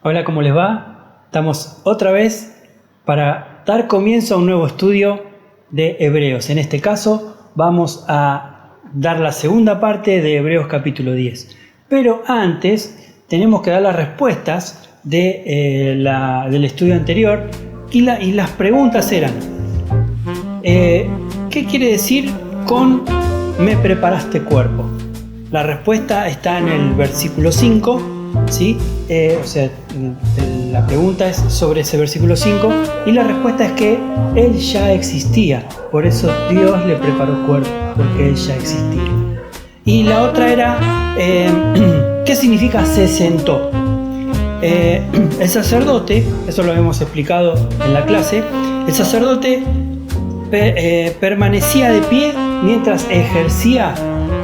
Hola, ¿cómo les va? Estamos otra vez para dar comienzo a un nuevo estudio de Hebreos. En este caso vamos a dar la segunda parte de Hebreos capítulo 10. Pero antes tenemos que dar las respuestas del estudio anterior y las preguntas eran ¿qué quiere decir con me preparaste cuerpo? La respuesta está en el versículo 5. ¿Sí? La pregunta es sobre ese versículo 5 y la respuesta es que Él ya existía, por eso Dios le preparó cuerpo, porque Él ya existía. Y la otra era, ¿qué significa se sentó? El sacerdote, eso lo hemos explicado en la clase, el sacerdote permanecía de pie mientras ejercía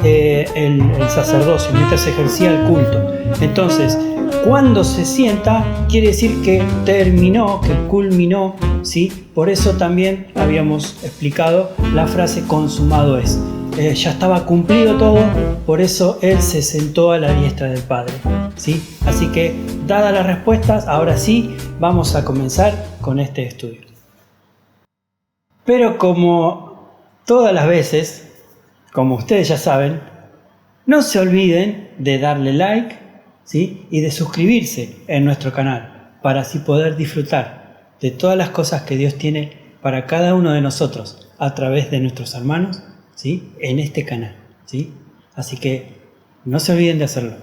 el sacerdocio, mientras ejercía el culto. Entonces, cuando se sienta, quiere decir que terminó, que culminó, ¿sí? Por eso también habíamos explicado la frase consumado es. Ya estaba cumplido todo, por eso Él se sentó a la diestra del Padre, ¿sí? Así que, dadas las respuestas, ahora sí, vamos a comenzar con este estudio. Pero como todas las veces, como ustedes ya saben, no se olviden de darle like, ¿sí? Y de suscribirse en nuestro canal para así poder disfrutar de todas las cosas que Dios tiene para cada uno de nosotros a través de nuestros hermanos, ¿sí? En este canal, ¿sí? Así que no se olviden de hacerlo.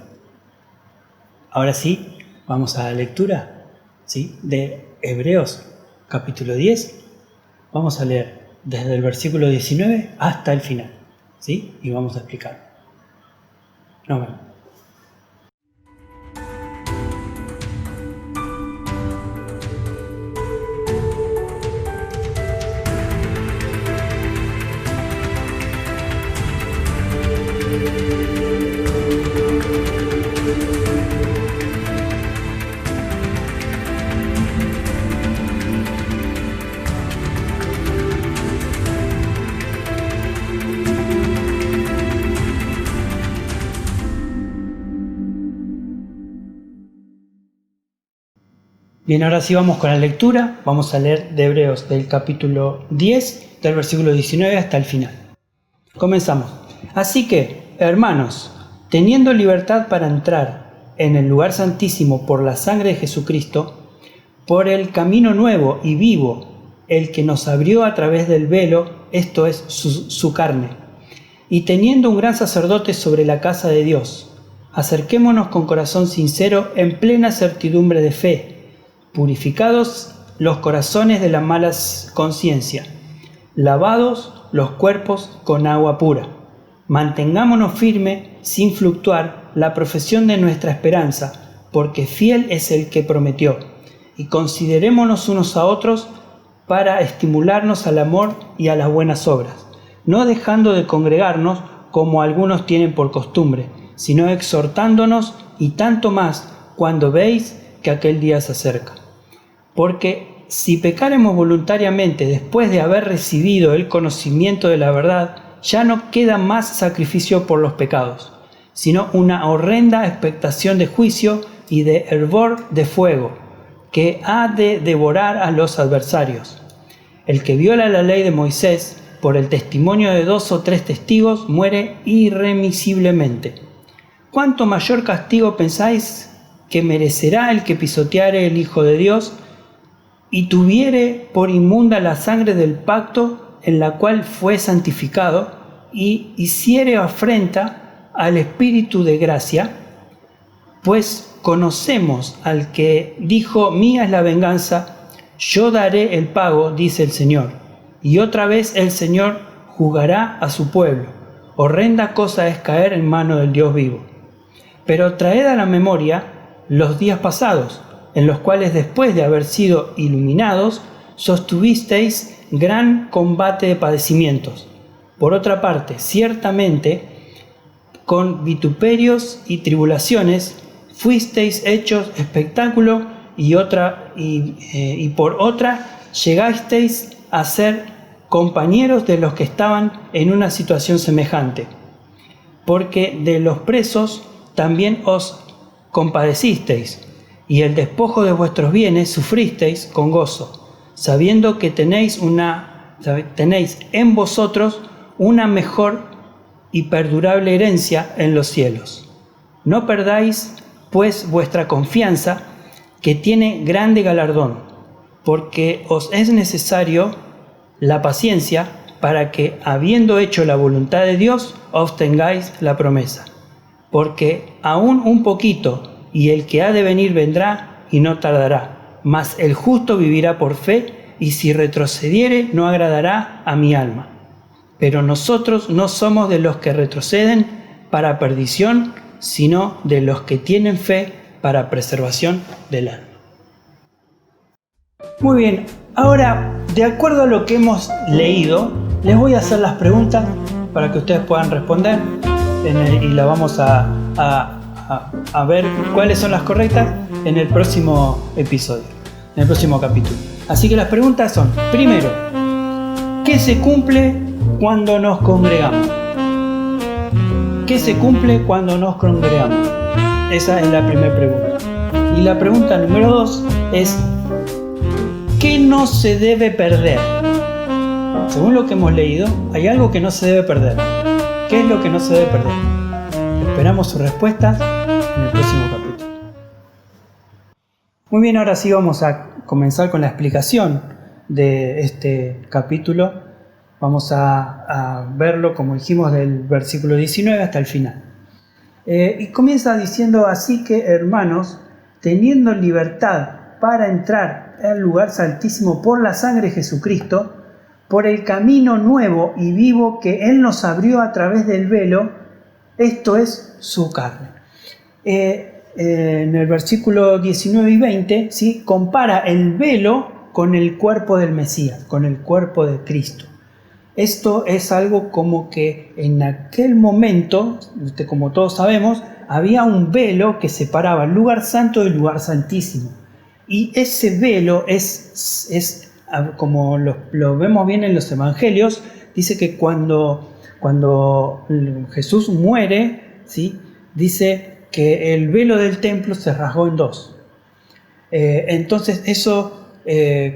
Ahora sí, vamos a la lectura, ¿sí? De Hebreos capítulo 10. Vamos a leer desde el versículo 19 hasta el final, ¿sí? Y vamos a explicar. Nos vemos. Bien, ahora sí vamos con la lectura. Vamos a leer de Hebreos del capítulo 10, del versículo 19 hasta el final. Comenzamos. Así que, hermanos, teniendo libertad para entrar en el lugar santísimo por la sangre de Jesucristo, por el camino nuevo y vivo, el que nos abrió a través del velo, esto es su carne, y teniendo un gran sacerdote sobre la casa de Dios, acerquémonos con corazón sincero en plena certidumbre de fe, purificados los corazones de la mala conciencia, lavados los cuerpos con agua pura. Mantengámonos firme sin fluctuar la profesión de nuestra esperanza, porque fiel es el que prometió. Y considerémonos unos a otros para estimularnos al amor y a las buenas obras, no dejando de congregarnos como algunos tienen por costumbre, sino exhortándonos y tanto más cuando veis que aquel día se acerca. Porque si pecáremos voluntariamente después de haber recibido el conocimiento de la verdad, ya no queda más sacrificio por los pecados, sino una horrenda expectación de juicio y de hervor de fuego, que ha de devorar a los adversarios. El que viola la ley de Moisés, por el testimonio de 2 o 3 testigos, muere irremisiblemente. ¿Cuánto mayor castigo pensáis que merecerá el que pisoteare el Hijo de Dios y tuviere por inmunda la sangre del pacto en la cual fue santificado y hiciere afrenta al Espíritu de gracia? Pues conocemos al que dijo: mía es la venganza, yo daré el pago, dice el Señor. Y otra vez el Señor juzgará a su pueblo. Horrenda cosa es caer en mano del Dios vivo. Pero traed a la memoria los días pasados, en los cuales después de haber sido iluminados, sostuvisteis gran combate de padecimientos. Por otra parte, ciertamente, con vituperios y tribulaciones, fuisteis hechos espectáculo y por otra llegasteis a ser compañeros de los que estaban en una situación semejante. Porque de los presos también os compadecisteis, y el despojo de vuestros bienes sufristeis con gozo, sabiendo que tenéis en vosotros una mejor y perdurable herencia en los cielos. No perdáis, pues, vuestra confianza, que tiene grande galardón, porque os es necesario la paciencia para que, habiendo hecho la voluntad de Dios, obtengáis la promesa. Porque aún un poquito, y el que ha de venir vendrá y no tardará, mas el justo vivirá por fe, y si retrocediere no agradará a mi alma. Pero nosotros no somos de los que retroceden para perdición, sino de los que tienen fe para preservación del alma. Muy bien, ahora, de acuerdo a lo que hemos leído, les voy a hacer las preguntas para que ustedes puedan responder y la vamos a ver cuáles son las correctas en el próximo episodio, en el próximo capítulo. Así que las preguntas son, primero, ¿qué se cumple cuando nos congregamos? ¿Qué se cumple cuando nos congregamos? Esa es la primera pregunta. Y la pregunta número 2 es, ¿qué no se debe perder? Según lo que hemos leído, hay algo que no se debe perder. ¿Qué es lo que no se debe perder? Esperamos sus respuestas en el próximo capítulo. Muy bien, ahora sí vamos a comenzar con la explicación de este capítulo. Vamos a verlo, como dijimos, del versículo 19 hasta el final. Y comienza diciendo, así que, hermanos, teniendo libertad para entrar al lugar santísimo por la sangre de Jesucristo, por el camino nuevo y vivo que Él nos abrió a través del velo, esto es su carne. En el versículo 19 y 20, ¿sí?, compara el velo con el cuerpo del Mesías, con el cuerpo de Cristo. Esto es algo como que en aquel momento, como todos sabemos, había un velo que separaba el lugar santo del lugar santísimo. Y ese velo es como lo vemos bien en los evangelios, dice que cuando Jesús muere, ¿sí?, dice que el velo del templo se rasgó en dos. Entonces eso,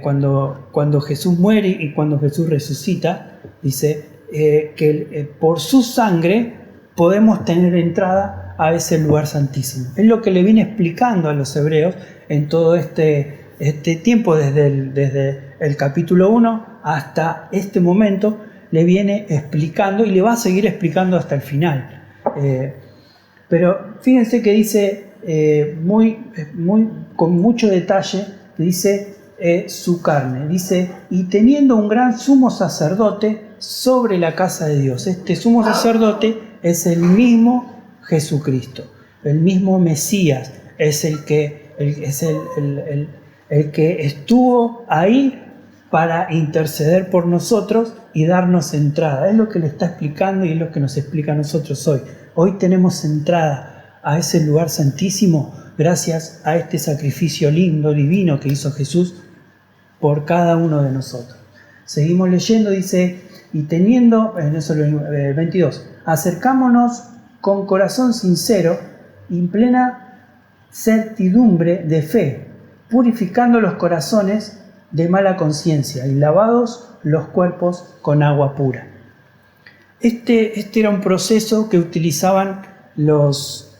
cuando Jesús muere y cuando Jesús resucita, dice que por su sangre podemos tener entrada a ese lugar santísimo. Es lo que le viene explicando a los hebreos en todo este tiempo, desde el capítulo 1 hasta este momento, le viene explicando y le va a seguir explicando hasta el final. Pero fíjense que dice con mucho detalle, dice su carne, dice, y teniendo un gran sumo sacerdote sobre la casa de Dios. Este sumo sacerdote es el mismo Jesucristo, el mismo Mesías, es el que estuvo ahí para interceder por nosotros y darnos entrada. Es lo que le está explicando y es lo que nos explica a nosotros hoy. Hoy tenemos entrada a ese lugar santísimo gracias a este sacrificio lindo, divino que hizo Jesús por cada uno de nosotros. Seguimos leyendo, dice, y teniendo, en eso 22, acercámonos con corazón sincero y en plena certidumbre de fe, purificando los corazones de mala conciencia y lavados los cuerpos con agua pura. Este era un proceso que utilizaban los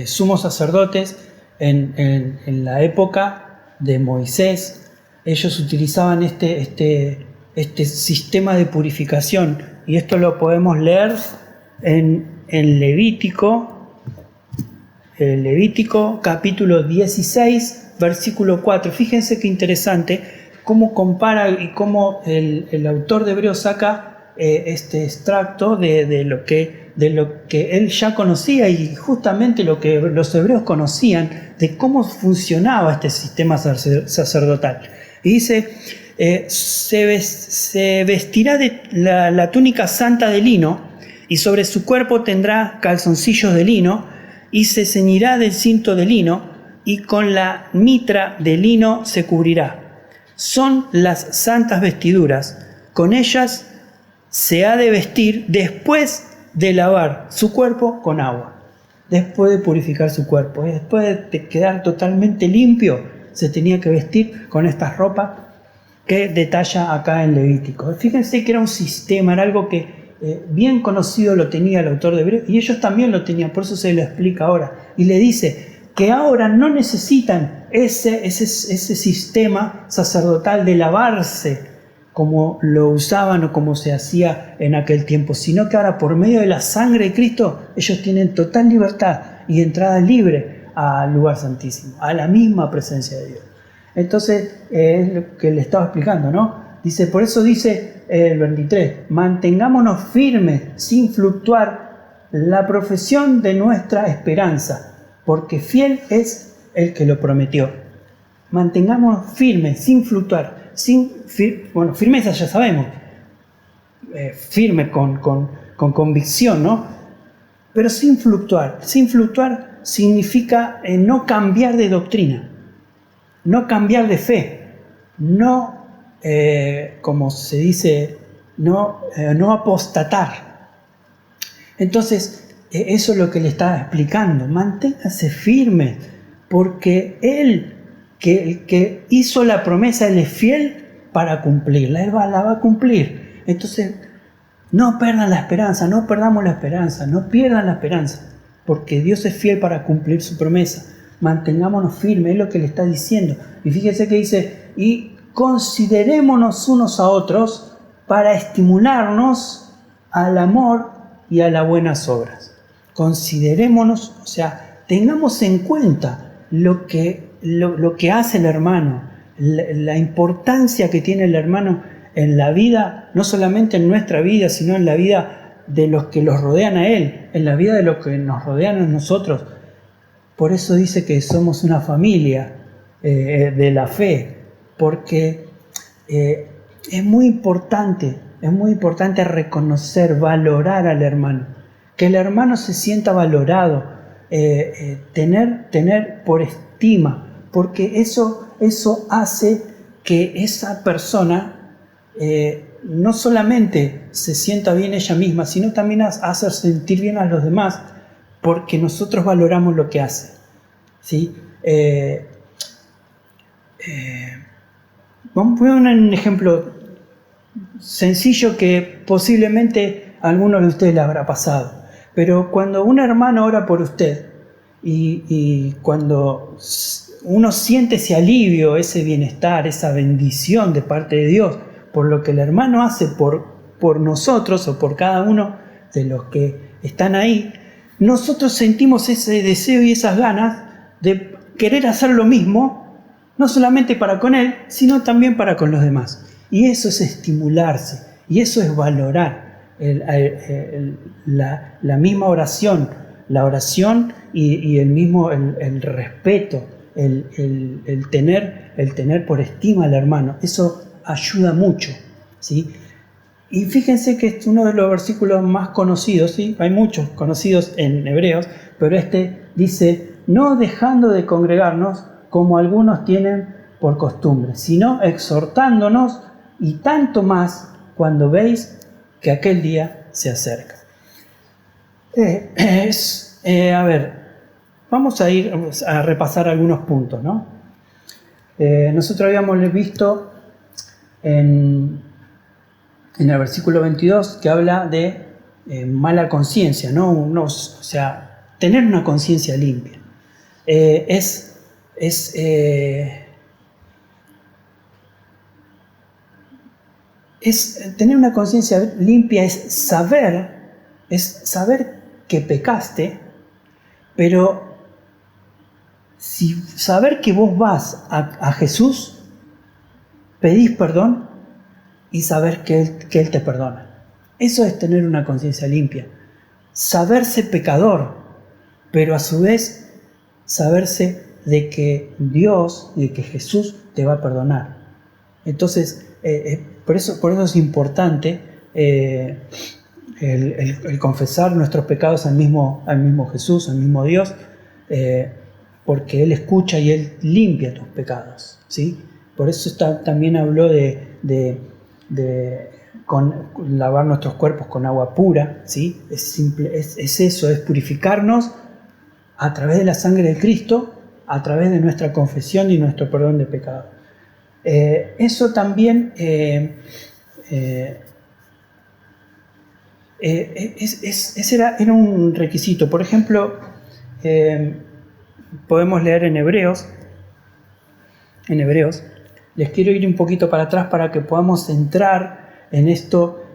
sumos sacerdotes en la época de Moisés. Ellos utilizaban este sistema de purificación, y esto lo podemos leer en Levítico capítulo 16, versículo 4. Fíjense qué interesante cómo compara y cómo el autor de Hebreos saca este extracto de lo que él ya conocía, y justamente lo que los hebreos conocían de cómo funcionaba este sistema sacerdotal. Y dice, se vestirá de la túnica santa de lino, y sobre su cuerpo tendrá calzoncillos de lino, y se ceñirá del cinto de lino, y con la mitra de lino se cubrirá. Son las santas vestiduras, con ellas se ha de vestir después de lavar su cuerpo con agua. después de purificar su cuerpo. Y después de quedar totalmente limpio, se tenía que vestir con estas ropas que detalla acá en Levítico. Fíjense que era un sistema, era algo que bien conocido lo tenía el autor de Hebreos, y ellos también lo tenían, por eso se lo explica ahora. Y le dice que ahora no necesitan ese sistema sacerdotal de lavarse como lo usaban o como se hacía en aquel tiempo, sino que ahora por medio de la sangre de Cristo ellos tienen total libertad y entrada libre al lugar santísimo, a la misma presencia de Dios. Entonces, es lo que le estaba explicando, ¿no? Dice, por eso dice el 23, mantengámonos firmes sin fluctuar la profesión de nuestra esperanza, porque fiel es el que lo prometió. Mantengámonos firmes sin fluctuar. Bueno, firmeza ya sabemos, firme con convicción, ¿no? Pero sin fluctuar. Sin fluctuar significa no cambiar de doctrina, no cambiar de fe, no, como se dice, no apostatar. Entonces, eso es lo que le está explicando. Manténgase firme, porque Él, el que hizo la promesa, Él es fiel para cumplirla. Él la va a cumplir. Entonces, no pierdan la esperanza, no perdamos la esperanza, no pierdan la esperanza, porque Dios es fiel para cumplir su promesa. Mantengámonos firmes, es lo que le está diciendo. Y fíjense que dice, y considerémonos unos a otros para estimularnos al amor y a las buenas obras. Considerémonos, o sea, tengamos en cuenta lo que hace el hermano, la importancia que tiene el hermano en la vida, no solamente en nuestra vida, sino en la vida de los que los rodean a él, en la vida de los que nos rodean a nosotros. Por eso dice que somos una familia de la fe, porque es muy importante reconocer, valorar al hermano, que el hermano se sienta valorado, tener por estima, porque eso hace que esa persona no solamente se sienta bien ella misma, sino también hace sentir bien a los demás, porque nosotros valoramos lo que hace, ¿sí? Vamos a poner un ejemplo sencillo que posiblemente a algunos de ustedes les habrá pasado, pero cuando un hermano ora por usted y cuando uno siente ese alivio, ese bienestar, esa bendición de parte de Dios por lo que el hermano hace por nosotros o por cada uno de los que están ahí, nosotros sentimos ese deseo y esas ganas de querer hacer lo mismo, no solamente para con él, sino también para con los demás. Y eso es estimularse, y eso es valorar la misma oración, la oración y el respeto, el tener por estima al hermano. Eso ayuda mucho, ¿sí? Y fíjense que es uno de los versículos más conocidos, ¿sí? Hay muchos conocidos en Hebreos, pero este dice, no dejando de congregarnos como algunos tienen por costumbre, sino exhortándonos, y tanto más cuando veis que aquel día se acerca. A ver, vamos a ir a repasar algunos puntos, ¿no? Nosotros habíamos visto en el versículo 22 que habla de mala conciencia, ¿no? O sea, tener una conciencia limpia. Tener una conciencia limpia es saber que pecaste, pero saber que vos vas a Jesús, pedís perdón y saber que Él te perdona. Eso es tener una conciencia limpia. Saberse pecador, pero a su vez saberse de que Dios, de que Jesús te va a perdonar. Entonces, por eso es importante el confesar nuestros pecados al mismo Jesús, al mismo Dios, porque Él escucha y Él limpia tus pecados, ¿sí? Por eso también habló de lavar nuestros cuerpos con agua pura, ¿sí? Es eso, es purificarnos a través de la sangre de Cristo, a través de nuestra confesión y nuestro perdón de pecado. Eso también ese era un requisito. Por ejemplo, podemos leer en Hebreos, les quiero ir un poquito para atrás para que podamos entrar en esto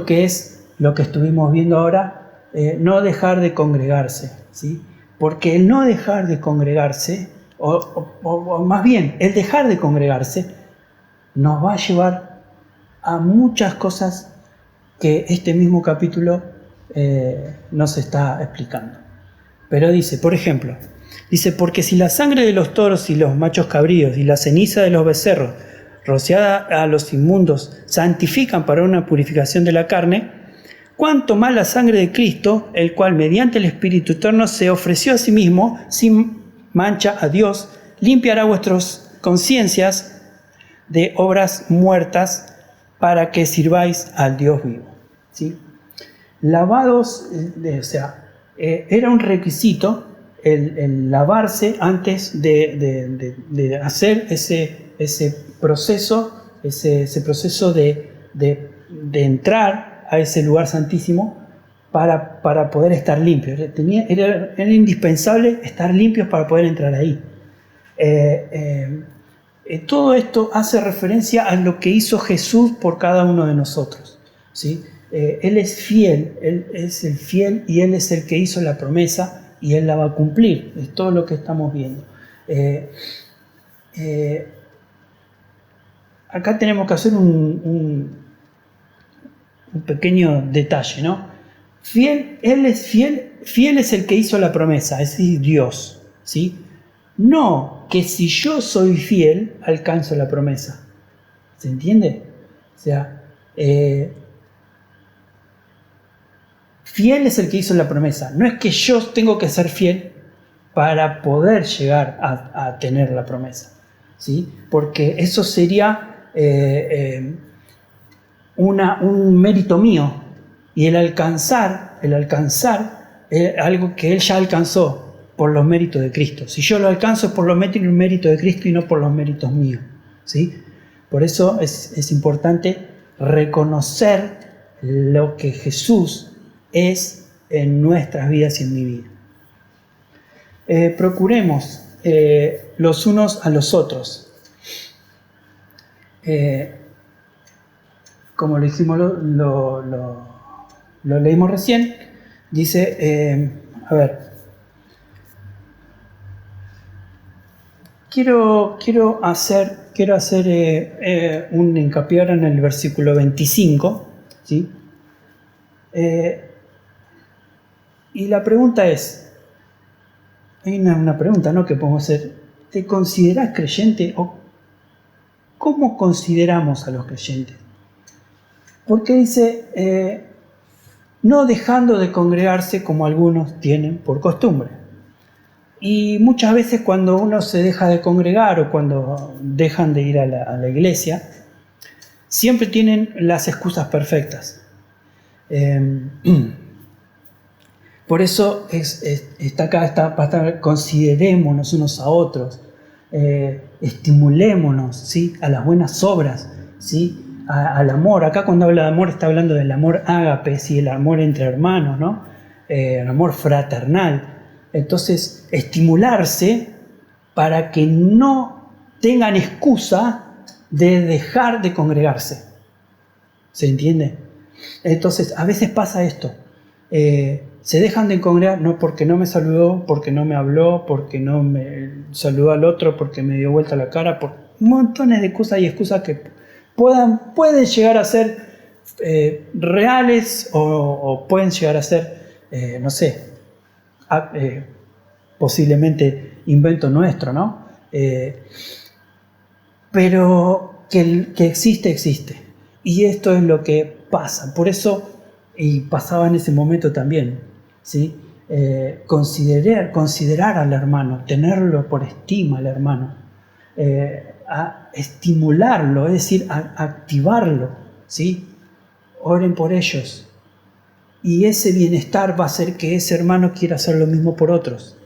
que es lo que estuvimos viendo ahora, no dejar de congregarse, ¿sí? Porque el no dejar de congregarse, o más bien, el dejar de congregarse, nos va a llevar a muchas cosas que este mismo capítulo nos está explicando. Pero dice, por ejemplo, porque si la sangre de los toros y los machos cabríos y la ceniza de los becerros rociada a los inmundos santifican para una purificación de la carne, cuánto más la sangre de Cristo, el cual mediante el Espíritu Eterno se ofreció a sí mismo sin mancha a Dios, limpiará vuestras conciencias de obras muertas para que sirváis al Dios vivo. ¿Sí? Lavados, era un requisito el lavarse antes de hacer ese proceso de entrar a ese lugar santísimo para poder estar limpios. Era indispensable estar limpios para poder entrar ahí. Todo esto hace referencia a lo que hizo Jesús por cada uno de nosotros, ¿sí? Él es fiel, Él es el fiel y Él es el que hizo la promesa y Él la va a cumplir. Es todo lo que estamos viendo. Acá tenemos que hacer un pequeño detalle, ¿no? Él es fiel es el que hizo la promesa, es decir, Dios, ¿sí? No que si yo soy fiel, alcanzo la promesa. ¿Se entiende? O sea, fiel es el que hizo la promesa. No es que yo tengo que ser fiel para poder llegar a tener la promesa, ¿sí? Porque eso sería un mérito mío. Y el alcanzar es algo que Él ya alcanzó por los méritos de Cristo. Si yo lo alcanzo es por los méritos de Cristo y no por los méritos míos, ¿sí? Por eso es importante reconocer lo que Jesús es en nuestras vidas y en mi vida. Procuremos los unos a los otros. Como lo hicimos, lo leímos recién, dice, quiero hacer un hincapié ahora en el versículo 25, ¿sí? Y la pregunta es, hay una pregunta, ¿no?, que podemos hacer: ¿te considerás creyente? ¿O cómo consideramos a los creyentes? Porque dice, no dejando de congregarse como algunos tienen por costumbre. Y muchas veces cuando uno se deja de congregar o cuando dejan de ir a la iglesia, siempre tienen las excusas perfectas. Por eso está acá, considerémonos unos a otros, estimulémonos, ¿sí?, a las buenas obras, ¿sí?, al amor. Acá cuando habla de amor está hablando del amor ágape, ¿sí?, el amor entre hermanos, ¿no?, el amor fraternal. Entonces, estimularse para que no tengan excusa de dejar de congregarse. ¿Se entiende? Entonces, a veces pasa esto. Se dejan de congregar, no porque no me saludó, porque no me habló, porque no me saludó al otro, porque me dio vuelta la cara, por montones de cosas y excusas que pueden llegar a ser reales o pueden llegar a ser, no sé, posiblemente invento nuestro, ¿no? Pero que existe. Y esto es lo que pasa. Por eso, y pasaba en ese momento también, ¿sí? Considerar al hermano, tenerlo por estima al hermano, a estimularlo, es decir, a activarlo, ¿sí? Oren por ellos. Y ese bienestar va a hacer que ese hermano quiera hacer lo mismo por otros.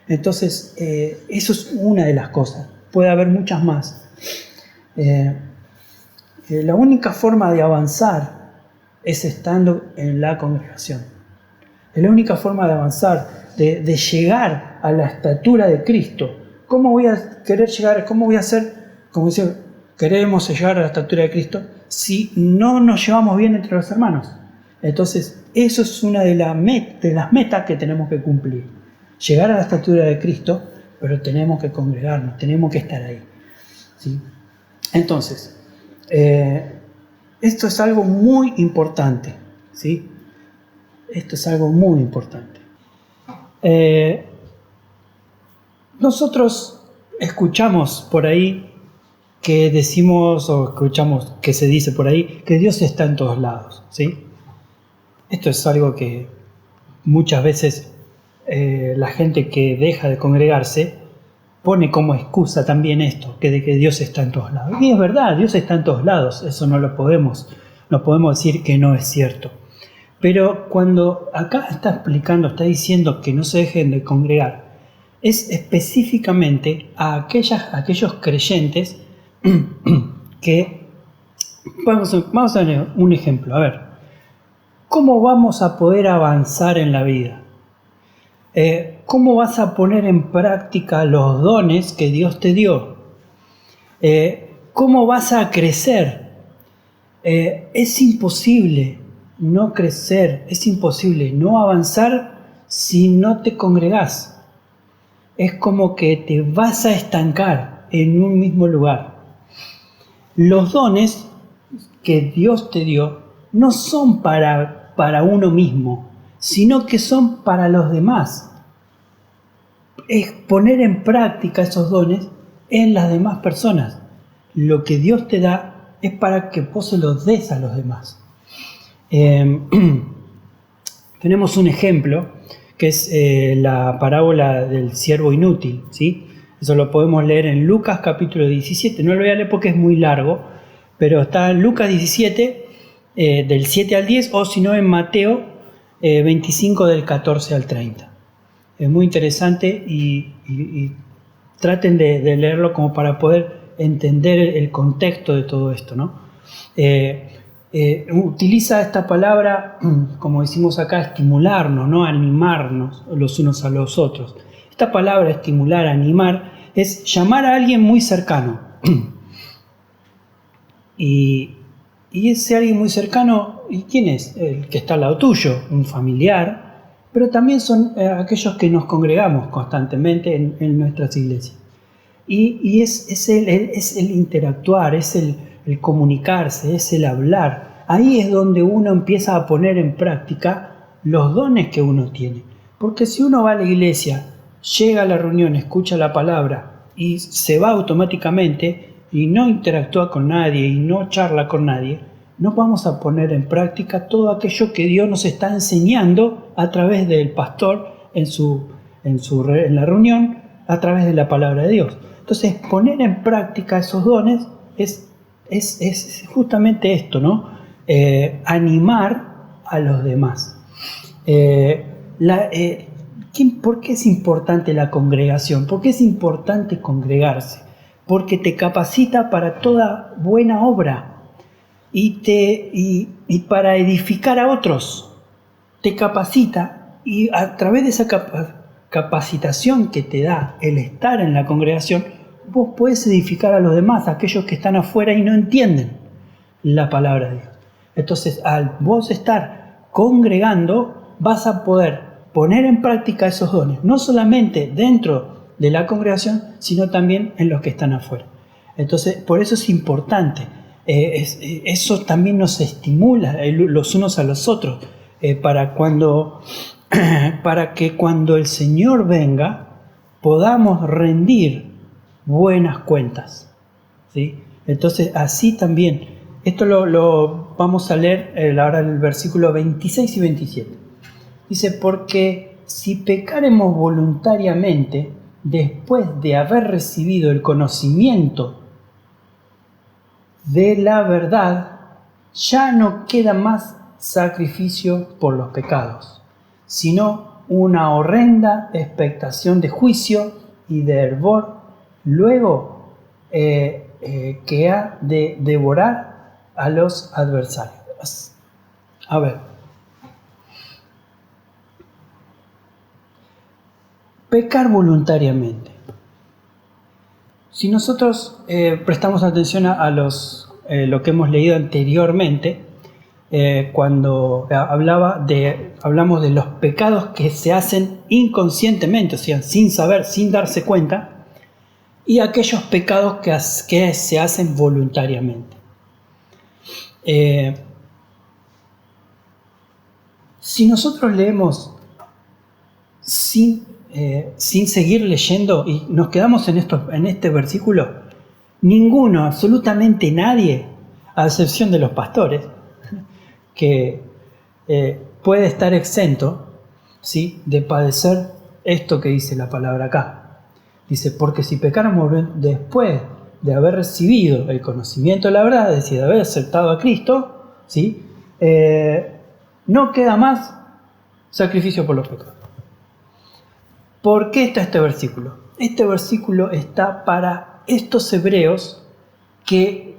Entonces, eso es una de las cosas. Puede haber muchas más. La única forma de avanzar es estando en la congregación. Es la única forma de avanzar, de llegar a la estatura de Cristo. ¿Cómo voy a querer llegar? ¿Cómo voy a hacer? Como dice, queremos llegar a la estatura de Cristo si no nos llevamos bien entre los hermanos. Entonces, eso es una de las metas que tenemos que cumplir. Llegar a la estatura de Cristo, pero tenemos que congregarnos, tenemos que estar ahí. ¿Sí? Entonces, esto es algo muy importante. ¿Sí? Esto es algo muy importante. Nosotros escuchamos por ahí que decimos, o escuchamos que se dice por ahí, que Dios está en todos lados, ¿sí? Esto es algo que muchas veces la gente que deja de congregarse pone como excusa también esto, que de que Dios está en todos lados. Y es verdad, Dios está en todos lados, eso no podemos decir que no es cierto. Pero cuando acá está explicando, está diciendo que no se dejen de congregar, es específicamente a aquellos creyentes que, vamos a ver un ejemplo, a ver, ¿cómo vamos a poder avanzar en la vida? ¿Cómo vas a poner en práctica los dones que Dios te dio? ¿Cómo vas a crecer? Es imposible no crecer, es imposible no avanzar si no te congregás. Es como que te vas a estancar en un mismo lugar. Los dones que Dios te dio no son para uno mismo, sino que son para los demás. Es poner en práctica esos dones en las demás personas. Lo que Dios te da es para que vos se los des a los demás. Tenemos un ejemplo que es la parábola del siervo inútil, ¿sí? Eso lo podemos leer en Lucas capítulo 17, no lo voy a leer porque es muy largo, pero está en Lucas 17 del 7 al 10, o si no en Mateo 25 del 14 al 30. Es muy interesante y traten de leerlo como para poder entender el contexto de todo esto, ¿no? Utiliza esta palabra, como decimos acá, estimularnos, ¿no? Animarnos los unos a los otros. Esta palabra estimular, animar, es llamar a alguien muy cercano. Y ese alguien muy cercano, ¿y quién es? El que está al lado tuyo, un familiar, pero también son aquellos que nos congregamos constantemente en nuestras iglesias. Y es el interactuar, es el comunicarse, es el hablar. Ahí es donde uno empieza a poner en práctica los dones que uno tiene. Porque si uno va a la iglesia, llega a la reunión, escucha la palabra y se va automáticamente y no interactúa con nadie y no charla con nadie, no vamos a poner en práctica todo aquello que Dios nos está enseñando a través del pastor en la reunión, a través de la palabra de Dios. Entonces, poner en práctica esos dones es justamente esto, ¿no? Animar a los demás. ¿Por qué es importante la congregación? ¿Por qué es importante congregarse? Porque te capacita para toda buena obra y para edificar a otros. Te capacita y a través de esa capacitación que te da el estar en la congregación, vos podés edificar a los demás, a aquellos que están afuera y no entienden la palabra de Dios. Entonces, al vos estar congregando, vas a poder poner en práctica esos dones, no solamente dentro de la congregación, sino también en los que están afuera. Entonces, por eso es importante. Eso también nos estimula los unos a los otros, para que cuando el Señor venga, podamos rendir buenas cuentas, ¿sí? Entonces, así también, esto lo vamos a leer ahora en el versículo 26 y 27. Dice, porque si pecaremos voluntariamente, después de haber recibido el conocimiento de la verdad, ya no queda más sacrificio por los pecados, sino una horrenda expectación de juicio y de hervor, luego que ha de devorar a los adversarios. A ver, pecar voluntariamente. Si nosotros prestamos atención a lo que hemos leído anteriormente, cuando hablamos de los pecados que se hacen inconscientemente, o sea, sin saber, sin darse cuenta, y aquellos pecados que se hacen voluntariamente. Si nosotros leemos sin seguir leyendo y nos quedamos en este versículo, ninguno, absolutamente nadie, a excepción de los pastores, que puede estar exento, ¿sí?, de padecer esto que dice la palabra acá. Dice, porque si pecáramos después de haber recibido el conocimiento de la verdad, es decir, de haber aceptado a Cristo, ¿sí?, no queda más sacrificio por los pecados. ¿Por qué está este versículo? Este versículo está para estos hebreos que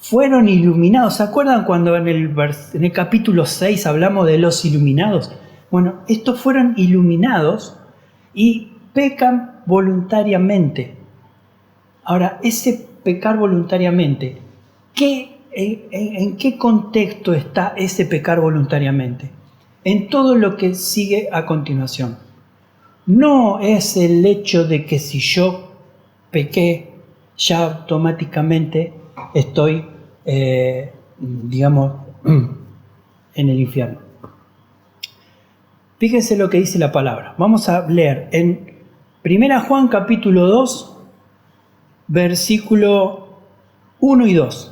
fueron iluminados. ¿Se acuerdan cuando en el capítulo 6 hablamos de los iluminados? Bueno, estos fueron iluminados y pecan voluntariamente. Ahora, ese pecar voluntariamente, ¿en qué contexto está ese pecar voluntariamente? En todo lo que sigue a continuación. No es el hecho de que si yo pequé, ya automáticamente estoy, digamos, en el infierno. Fíjense lo que dice la palabra. Vamos a leer en 1 Juan capítulo 2, versículo 1 y 2.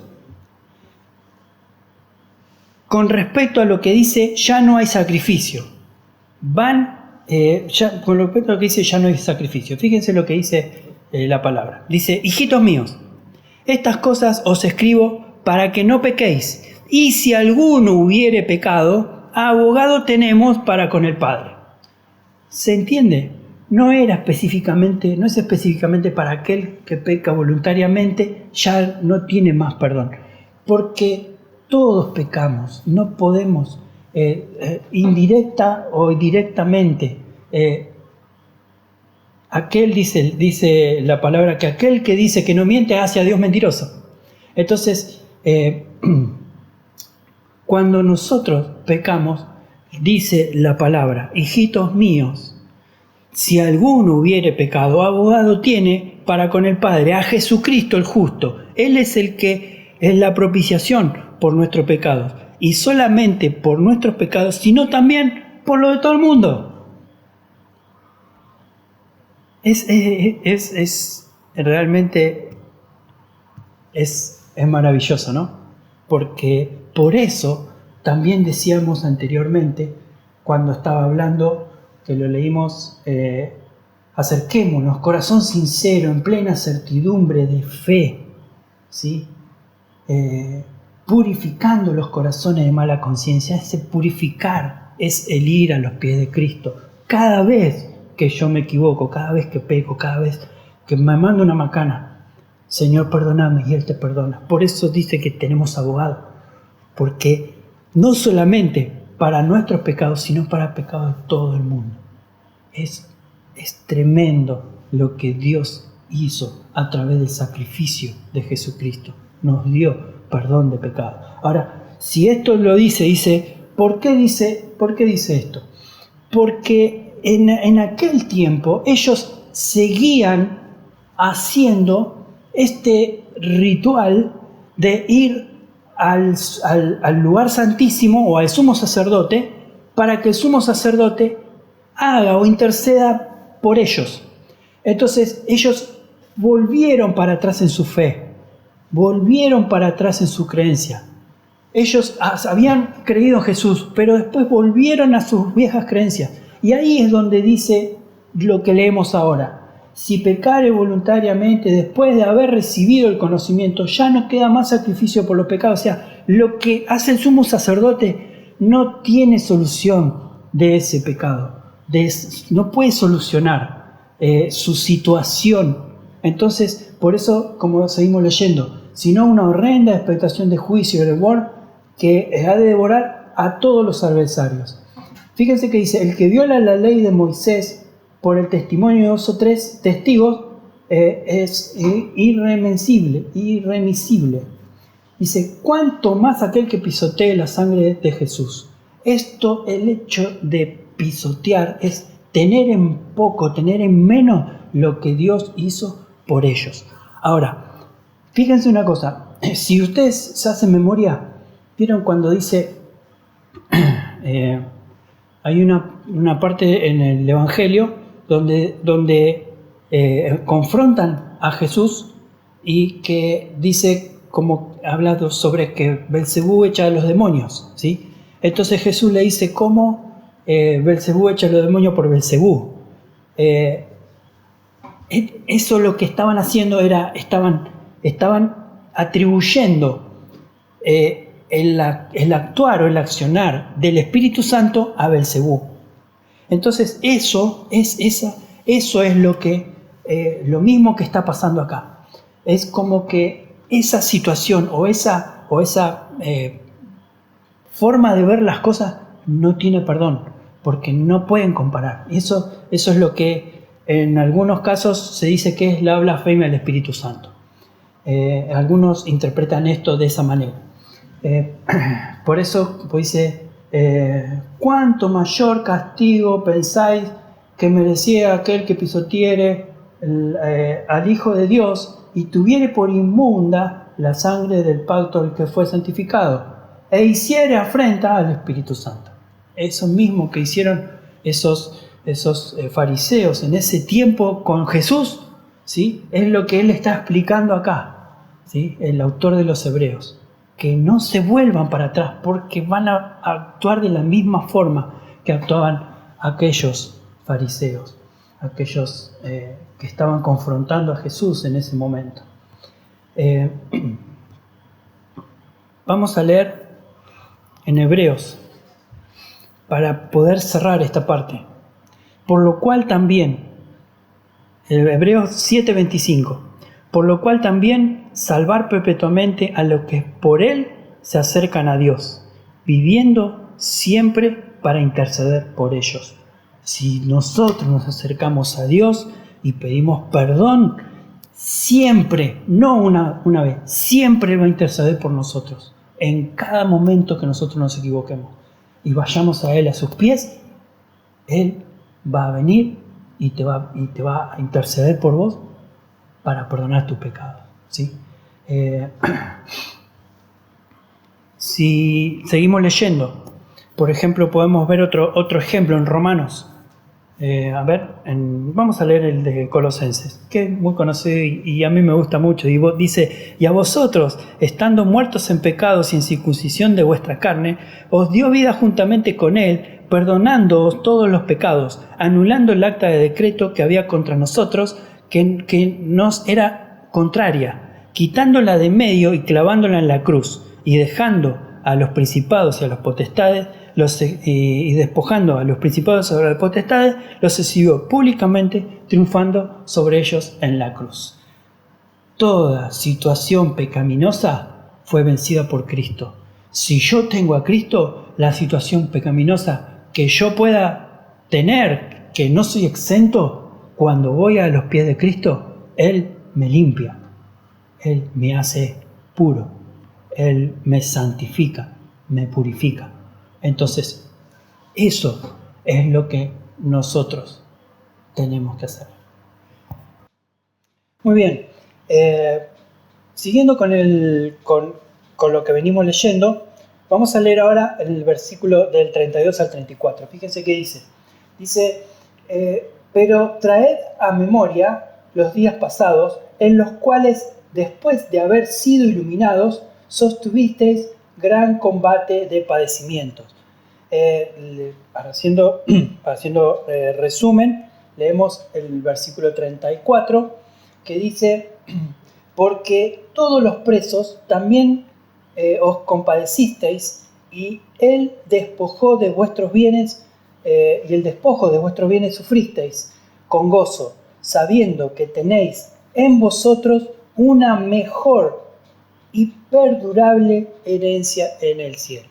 Con respecto a lo que dice, ya no hay sacrificio. Con respecto a lo que dice, ya no hay sacrificio. Fíjense lo que dice la palabra. Dice, hijitos míos, estas cosas os escribo para que no pequéis. Y si alguno hubiere pecado, abogado tenemos para con el Padre. ¿Se entiende? No es específicamente para aquel que peca voluntariamente, ya no tiene más perdón. Porque todos pecamos, no podemos indirecta o directamente. Dice la palabra que aquel que dice que no miente hace a Dios mentiroso. Entonces, cuando nosotros pecamos, dice la palabra, hijitos míos, si alguno hubiere pecado, abogado tiene para con el Padre, a Jesucristo el justo. Él es el que es la propiciación por nuestros pecados. Y solamente por nuestros pecados, sino también por lo de todo el mundo. Realmente es maravilloso, ¿no? Porque por eso también decíamos anteriormente, cuando estaba hablando, que lo leímos, acerquémonos, corazón sincero, en plena certidumbre de fe, ¿sí? Purificando los corazones de mala conciencia. Ese purificar es el ir a los pies de Cristo. Cada vez que yo me equivoco, cada vez que peco, cada vez que me mando una macana, Señor, perdóname, y Él te perdona. Por eso dice que tenemos abogado, porque no solamente para nuestros pecados, sino para el pecado de todo el mundo. Es tremendo lo que Dios hizo a través del sacrificio de Jesucristo. Nos dio perdón de pecado. Ahora, si esto lo dice, ¿por qué dice esto? Porque en aquel tiempo ellos seguían haciendo este ritual de ir al lugar santísimo o al sumo sacerdote para que el sumo sacerdote haga o interceda por ellos. Entonces ellos volvieron para atrás en su fe, volvieron para atrás en su creencia. Ellos habían creído en Jesús, pero después volvieron a sus viejas creencias. Y ahí es donde dice lo que leemos ahora. Si pecare voluntariamente después de haber recibido el conocimiento, ya no queda más sacrificio por los pecados. O sea, lo que hace el sumo sacerdote no tiene solución de ese pecado. no puede solucionar su situación. Entonces, por eso, como seguimos leyendo, sino una horrenda expectación de juicio y remor que ha de devorar a todos los adversarios. Fíjense que dice, el que viola la ley de Moisés por el testimonio de 2 o 3 testigos es irremisible. Dice, ¿cuánto más aquel que pisotee la sangre de Jesús? Esto, el hecho de pisotear, es tener en poco, tener en menos lo que Dios hizo por ellos. Ahora, fíjense una cosa, si ustedes se hacen memoria, ¿vieron cuando dice, hay una parte en el Evangelio donde confrontan a Jesús y que dice, como habla sobre que Belcebú echa a los demonios, ¿sí? Entonces Jesús le dice, ¿cómo Belcebú echa a los demonios por Belcebú? Eso lo que estaban haciendo era, estaban atribuyendo el actuar o el accionar del Espíritu Santo a Belcebú. Entonces eso es lo mismo que está pasando acá. Es como que esa situación o esa forma de ver las cosas no tiene perdón, porque no pueden comparar. Eso es lo que en algunos casos se dice que es la blasfemia del Espíritu Santo. Algunos interpretan esto de esa manera. Por eso pues dice, ¿cuánto mayor castigo pensáis que merecía aquel que pisoteare al Hijo de Dios y tuviere por inmunda la sangre del pacto del que fue santificado e hiciere afrenta al Espíritu Santo? Eso mismo que hicieron esos fariseos en ese tiempo con Jesús, ¿sí? Es lo que él está explicando acá, ¿sí? El autor de los Hebreos, que no se vuelvan para atrás porque van a actuar de la misma forma que actuaban aquellos fariseos, aquellos que estaban confrontando a Jesús en ese momento. Vamos a leer en Hebreos para poder cerrar esta parte. Por lo cual también, Hebreos 7:25, por lo cual también salvar perpetuamente a los que por él se acercan a Dios, viviendo siempre para interceder por ellos. Si nosotros nos acercamos a Dios y pedimos perdón, siempre, no una vez, siempre va a interceder por nosotros, en cada momento que nosotros nos equivoquemos y vayamos a Él, a sus pies, Él va a venir y te va a interceder por vos para perdonar tus pecados, ¿sí? Si seguimos leyendo, por ejemplo, podemos ver otro ejemplo en Romanos. Vamos a leer el de Colosenses, que es muy conocido y a mí me gusta mucho. Y dice, y a vosotros, estando muertos en pecados y en circuncisión de vuestra carne, os dio vida juntamente con él, perdonándoos todos los pecados, anulando el acta de decreto que había contra nosotros, que nos era contraria, quitándola de medio y clavándola en la cruz, y dejando a los principados y a las potestades, y despojando a los principados sobre las potestades, los exhibió públicamente, triunfando sobre ellos en la cruz. Toda situación pecaminosa fue vencida por Cristo. Si yo tengo a Cristo, la situación pecaminosa que yo pueda tener, que no soy exento, cuando voy a los pies de Cristo, Él me limpia, Él me hace puro, Él me santifica, me purifica. Entonces, eso es lo que nosotros tenemos que hacer. Muy bien, siguiendo con lo que venimos leyendo, vamos a leer ahora el versículo del 32 al 34. Fíjense qué dice. Dice, pero traed a memoria los días pasados, en los cuales, después de haber sido iluminados, sostuvisteis gran combate de padecimientos. Haciendo resumen, leemos el versículo 34, que dice, porque todos los presos también os compadecisteis, y él despojó de vuestros bienes y el despojo de vuestros bienes sufristeis con gozo, sabiendo que tenéis en vosotros una mejor y perdurable herencia en el cielo.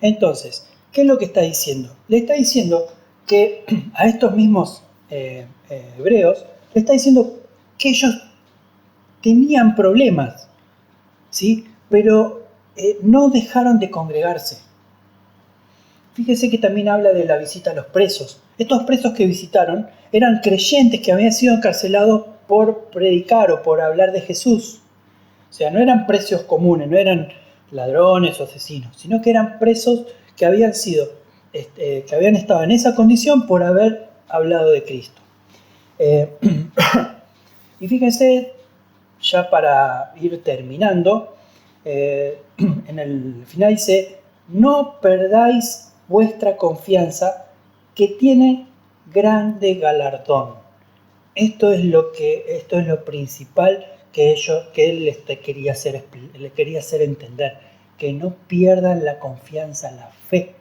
Entonces, ¿qué es lo que está diciendo? Le está diciendo que a estos mismos hebreos, le está diciendo que ellos tenían problemas, ¿sí? Pero no dejaron de congregarse. Fíjese que también habla de la visita a los presos. Estos presos que visitaron eran creyentes que habían sido encarcelados por predicar o por hablar de Jesús. O sea, no eran presos comunes, no eran ladrones o asesinos, sino que eran presos que habían estado en esa condición por haber hablado de Cristo. Y fíjense, ya para ir terminando, en el final dice: no perdáis vuestra confianza, que tiene grande galardón. Esto es lo principal que él le quería hacer entender, que no pierdan la confianza, la fe,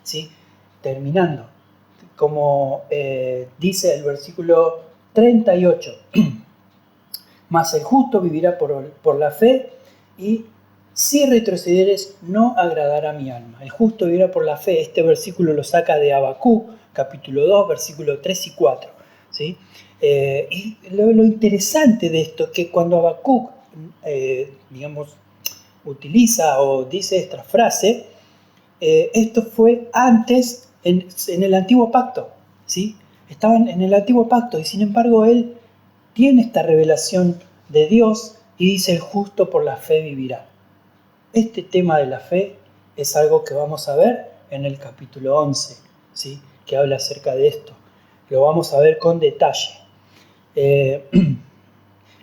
¿sí? Terminando, como dice el versículo 38, mas el justo vivirá por la fe, y si retrocederes no agradará a mi alma. El justo vivirá por la fe. Este versículo lo saca de Habacuc, capítulo 2, versículos 3 y 4. ¿Sí? Y lo interesante de esto es que cuando Habacuc, utiliza o dice esta frase, esto fue antes en el Antiguo Pacto. ¿Sí? Estaban en el Antiguo Pacto y sin embargo él tiene esta revelación de Dios y dice: el justo por la fe vivirá. Este tema de la fe es algo que vamos a ver en el capítulo 11, ¿sí? Que habla acerca de esto. Lo vamos a ver con detalle. En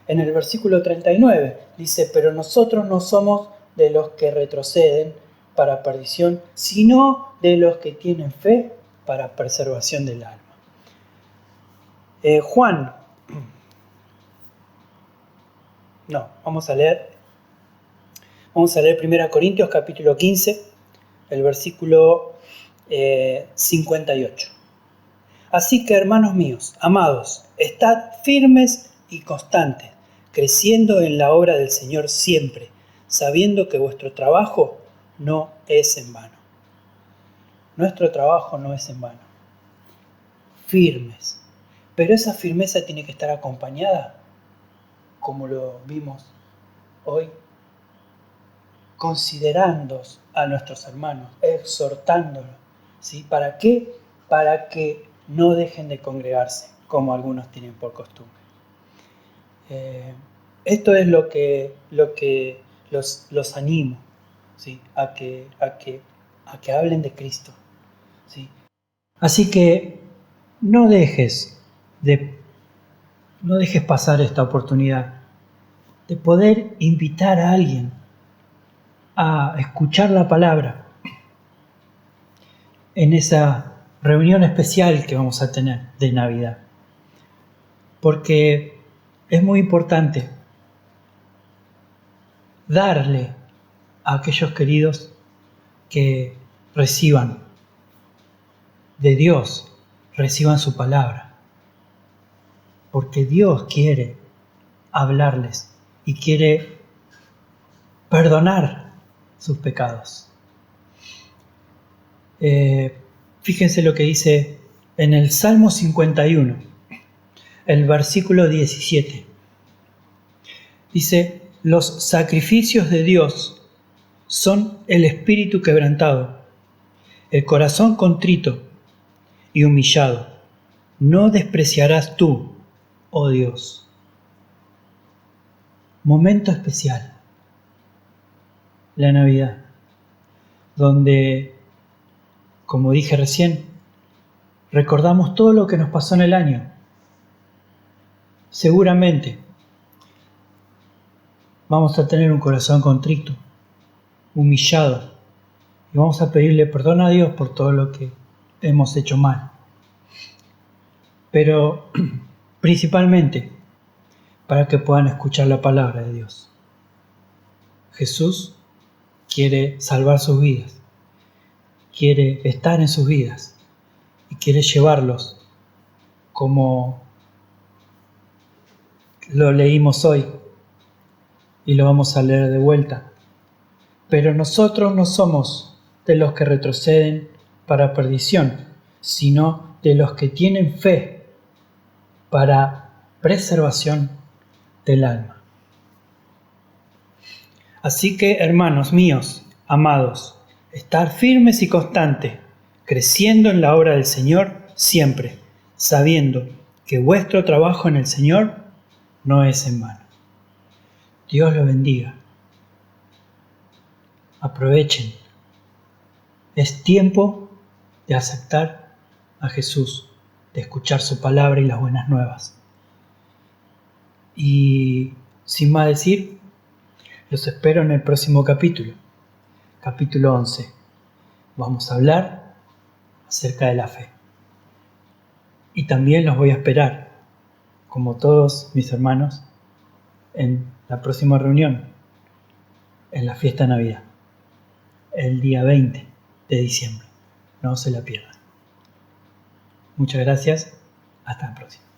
el versículo 39 dice: pero nosotros no somos de los que retroceden para perdición, sino de los que tienen fe para preservación del alma. Vamos a leer 1 Corintios capítulo 15, el versículo 58. Así que, hermanos míos, amados, estad firmes y constantes, creciendo en la obra del Señor siempre, sabiendo que vuestro trabajo no es en vano. Nuestro trabajo no es en vano. Firmes. Pero esa firmeza tiene que estar acompañada, como lo vimos hoy, considerando a nuestros hermanos, exhortándolos. ¿Sí? ¿Para qué? Para que no dejen de congregarse, como algunos tienen por costumbre. Esto es lo que los animo, ¿sí? a que hablen de Cristo. ¿Sí? Así que no dejes pasar esta oportunidad de poder invitar a alguien a escuchar la palabra en esa reunión especial que vamos a tener de Navidad. Porque es muy importante darle a aquellos queridos que reciban de Dios, reciban su palabra. Porque Dios quiere hablarles y quiere perdonar sus pecados. Fíjense lo que dice en el Salmo 51, el versículo 17. Dice: los sacrificios de Dios son el espíritu quebrantado, el corazón contrito y humillado. No despreciarás tú, oh Dios. Momento especial, la Navidad, donde, como dije recién, recordamos todo lo que nos pasó en el año. Seguramente vamos a tener un corazón contrito, humillado, y vamos a pedirle perdón a Dios por todo lo que hemos hecho mal. Pero principalmente para que puedan escuchar la palabra de Dios. Jesús quiere salvar sus vidas, quiere estar en sus vidas y quiere llevarlos como lo leímos hoy y lo vamos a leer de vuelta. Pero nosotros no somos de los que retroceden para perdición, sino de los que tienen fe para preservación del alma. Así que, hermanos míos, amados, estar firmes y constantes, creciendo en la obra del Señor siempre, sabiendo que vuestro trabajo en el Señor no es en vano. Dios los bendiga. Aprovechen. Es tiempo de aceptar a Jesús, de escuchar su palabra y las buenas nuevas. Y sin más decir, los espero en el próximo capítulo, capítulo 11. Vamos a hablar acerca de la fe. Y también los voy a esperar, como todos mis hermanos, en la próxima reunión, en la fiesta de Navidad, el día 20 de diciembre. No se la pierdan. Muchas gracias. Hasta la próxima.